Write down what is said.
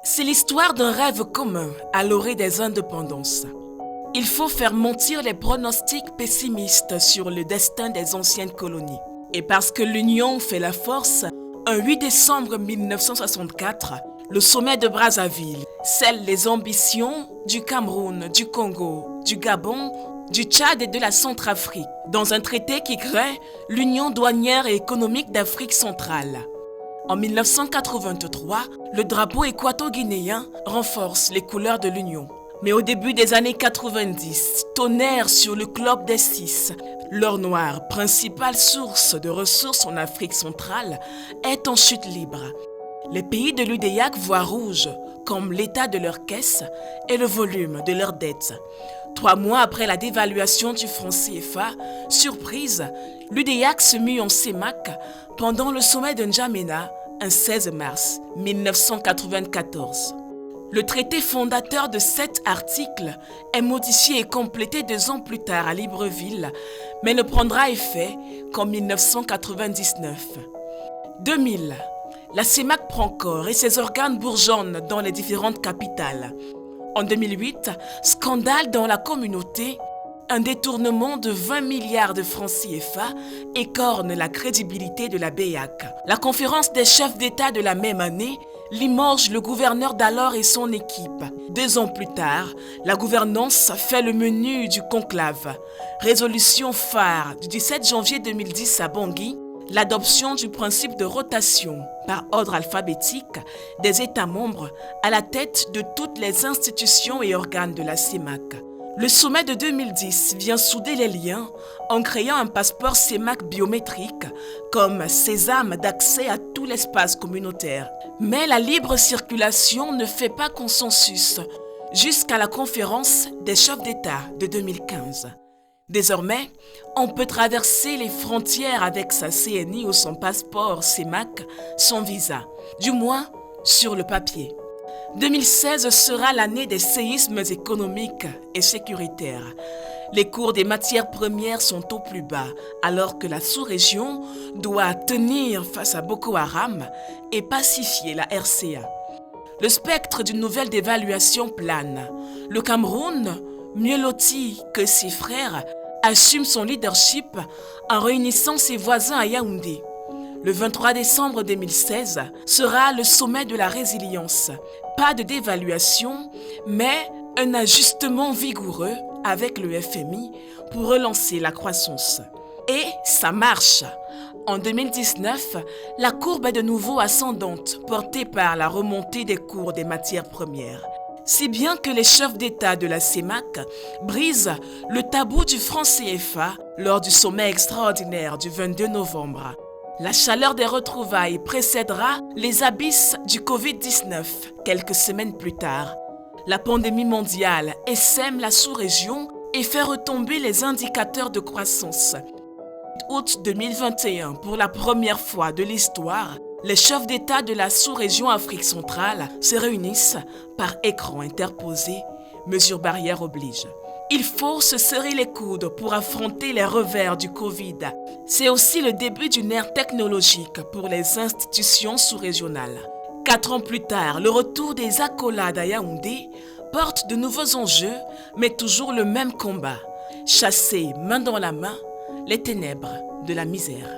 C'est l'histoire d'un rêve commun à l'orée des indépendances. Il faut faire mentir les pronostics pessimistes sur le destin des anciennes colonies. Et parce que l'union fait la force, un 8 décembre 1964, le sommet de Brazzaville scelle les ambitions du Cameroun, du Congo, du Gabon, du Tchad et de la Centrafrique, dans un traité qui crée l'Union douanière et économique d'Afrique centrale. En 1983, le drapeau équato-guinéen renforce les couleurs de l'Union. Mais au début des années 90, tonnerre sur le globe des six, l'or noir, principale source de ressources en Afrique centrale, est en chute libre. Les pays de l'UDEAC voient rouge, comme l'état de leur caisse et le volume de leurs dettes. 3 mois après la dévaluation du franc CFA, surprise, l'UDEAC se mue en CEMAC pendant le sommet de N'Djamena, un 16 mars 1994. Le traité fondateur de 7 articles est modifié et complété 2 ans plus tard à Libreville, mais ne prendra effet qu'en 1999. 2000, la CEMAC prend corps et ses organes bourgeonnent dans les différentes capitales. En 2008, scandale dans la communauté, un détournement de 20 milliards de francs CFA écorne la crédibilité de la BEAC. La conférence des chefs d'État de la même année limoge le gouverneur d'alors et son équipe. 2 ans plus tard, la gouvernance fait le menu du conclave. Résolution phare du 17 janvier 2010 à Bangui, l'adoption du principe de rotation par ordre alphabétique des États membres à la tête de toutes les institutions et organes de la CEMAC. Le sommet de 2010 vient souder les liens en créant un passeport CEMAC biométrique comme sésame d'accès à tout l'espace communautaire. Mais la libre circulation ne fait pas consensus jusqu'à la conférence des chefs d'État de 2015. Désormais, on peut traverser les frontières avec sa CNI ou son passeport CEMAC sans visa, du moins sur le papier. 2016 sera l'année des séismes économiques et sécuritaires. Les cours des matières premières sont au plus bas, alors que la sous-région doit tenir face à Boko Haram et pacifier la RCA. Le spectre d'une nouvelle dévaluation plane. Le Cameroun, mieux loti que ses frères, assume son leadership en réunissant ses voisins à Yaoundé. Le 23 décembre 2016 sera le sommet de la résilience. Pas de dévaluation, mais un ajustement vigoureux avec le FMI pour relancer la croissance. Et ça marche. En 2019, la courbe est de nouveau ascendante, portée par la remontée des cours des matières premières. Si bien que les chefs d'État de la CEMAC brisent le tabou du franc CFA lors du sommet extraordinaire du 22 novembre. La chaleur des retrouvailles précédera les abysses du Covid-19 quelques semaines plus tard. La pandémie mondiale essaime la sous-région et fait retomber les indicateurs de croissance. Août 2021, pour la première fois de l'histoire, les chefs d'État de la sous-région Afrique centrale se réunissent par écran interposé, mesures barrières oblige. Il faut se serrer les coudes pour affronter les revers du Covid. C'est aussi le début d'une ère technologique pour les institutions sous-régionales. 4 ans plus tard, le retour des accolades à Yaoundé porte de nouveaux enjeux, mais toujours le même combat. Chasser main dans la main les ténèbres de la misère.